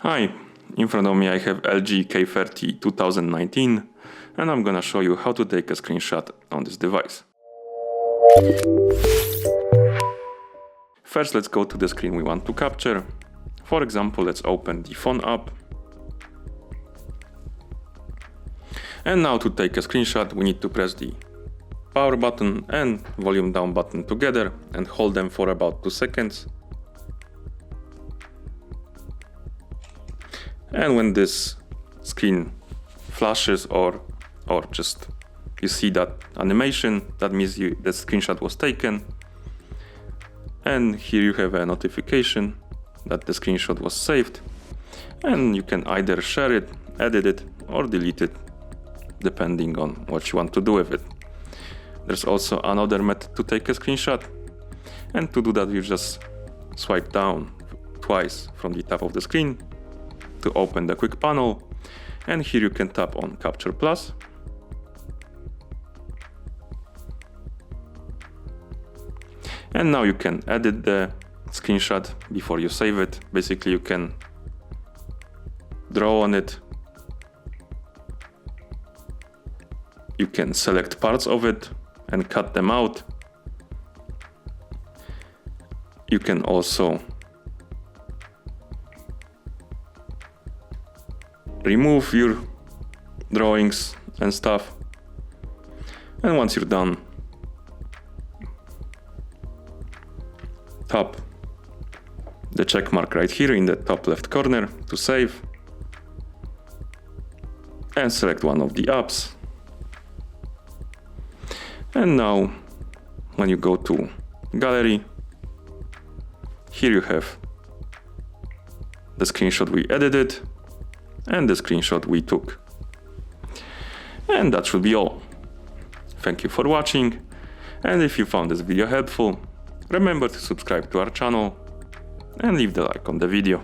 Hi, in front of me I have LG K30 2019 and I'm gonna show you how to take a screenshot on this device. First, let's go to the screen we want to capture. For example, let's open the phone app. And now to take a screenshot, we need to press the power button and volume down button together and hold them for about 2 seconds. And when this screen flashes or just you see that animation, that means the screenshot was taken. And here you have a notification that the screenshot was saved. And you can either share it, edit it, or delete it, depending on what you want to do with it. There's also another method to take a screenshot. And to do that, you just swipe down twice from the top of the screen to open the quick panel. And here you can tap on Capture Plus. And now you can edit the screenshot before you save it. Basically, you can draw on it. You can select parts of it and cut them out. You can also remove your drawings and stuff. And once you're done, tap the check mark right here in the top left corner to save. And select one of the apps. And now, when you go to Gallery, here you have the screenshot we edited and the screenshot we took. And that should be all. Thank you for watching, and if you found this video helpful, remember to subscribe to our channel and leave the like on the video.